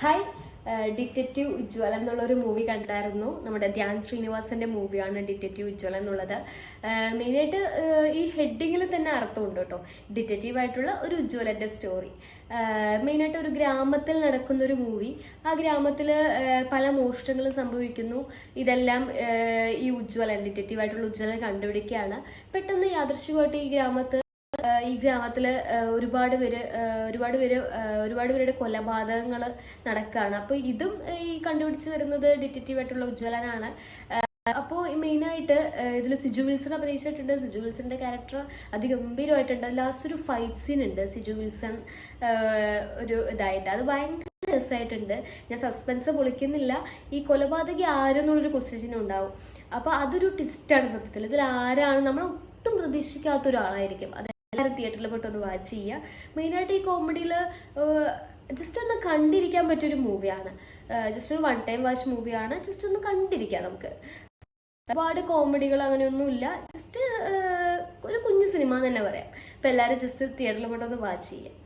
Hi, detective ഉജ്ജ്വല എന്നുള്ളൊരു movie കണ്ടായിരുന്നു. നമ്മുടെ ധ്യാൻ ശ്രീനിവാസന്റെ മൂവിയാണ് ഡിറ്റക്റ്റീവ് ഉജ്ജ്വല എന്നുള്ളത്. മെയിനായിട്ട് ഈ ഹെഡിങ്ങിൽ തന്നെ അർത്ഥമുണ്ട് കേട്ടോ. ഡിറ്റക്റ്റീവ് ആയിട്ടുള്ള ഒരു ഉജ്ജ്വലന്റെ സ്റ്റോറി. മെയിനായിട്ട് ഒരു ഗ്രാമത്തിൽ നടക്കുന്ന ഒരു മൂവി. ആ ഗ്രാമത്തിൽ പല മോഷണങ്ങളും സംഭവിക്കുന്നു. ഇതെല്ലാം ഈ ഉജ്ജ്വലൻ, ഡിറ്റക്റ്റീവ് ആയിട്ടുള്ള ഉജ്ജ്വലൻ കണ്ടുപിടിക്കുകയാണ്. പെട്ടെന്ന് യാദൃശ്ചികമായിട്ട് ഈ ഗ്രാമത്തില് ഒരുപാട് പേരുടെ കൊലപാതകങ്ങൾ നടക്കുകയാണ്. അപ്പോൾ ഇതും ഈ കണ്ടുപിടിച്ച് വരുന്നത് ഡിറ്റക്റ്റീവ് ആയിട്ടുള്ള ഉജ്ജ്വലനാണ്. അപ്പോൾ മെയിനായിട്ട് ഇതിൽ സിജു വിൽസൺ അഭിനയിച്ചിട്ടുണ്ട്. സിജു വിൽസന്റെ ക്യാരക്ടർ അതിഗംഭീരമായിട്ടുണ്ട്. ലാസ്റ്റ് ഒരു ഫൈറ്റ് സീൻ ഉണ്ട് സിജു വിൽസൺ ഒരു ഇതായിട്ട്. അത് ഭയങ്കര രസമായിട്ടുണ്ട്. ഞാൻ സസ്പെൻസ് പൊളിക്കുന്നില്ല. ഈ കൊലപാതകി ആരെന്നുള്ളൊരു ക്വസ്റ്റ്യൻ ഉണ്ടാവും. അപ്പോൾ അതൊരു ട്വിസ്റ്റാണ് സത്യത്തിൽ. ഇതിൽ ആരാണ് നമ്മൾ ഒട്ടും പ്രതീക്ഷിക്കാത്ത ഒരാളായിരിക്കും. എല്ലാവരും തിയേറ്ററിൽ പോയിട്ടൊന്ന് വാച്ച് ചെയ്യുക. മെയിനായിട്ട് ഈ കോമഡിയിൽ ജസ്റ്റ് ഒന്ന് കണ്ടിരിക്കാൻ പറ്റിയൊരു മൂവിയാണ്. ജസ്റ്റ് ഒരു വൺ ടൈം വാച്ച് മൂവിയാണ്. ജസ്റ്റ് ഒന്ന് കണ്ടിരിക്കാം. നമുക്ക് ഒരുപാട് കോമഡികൾ അങ്ങനെയൊന്നുമില്ല. ജസ്റ്റ് ഒരു കുഞ്ഞു സിനിമ എന്ന് തന്നെ പറയാം. അപ്പോൾ എല്ലാവരും ജസ്റ്റ് തിയേറ്ററിൽ പോയിട്ടൊന്ന് വാച്ച് ചെയ്യുക.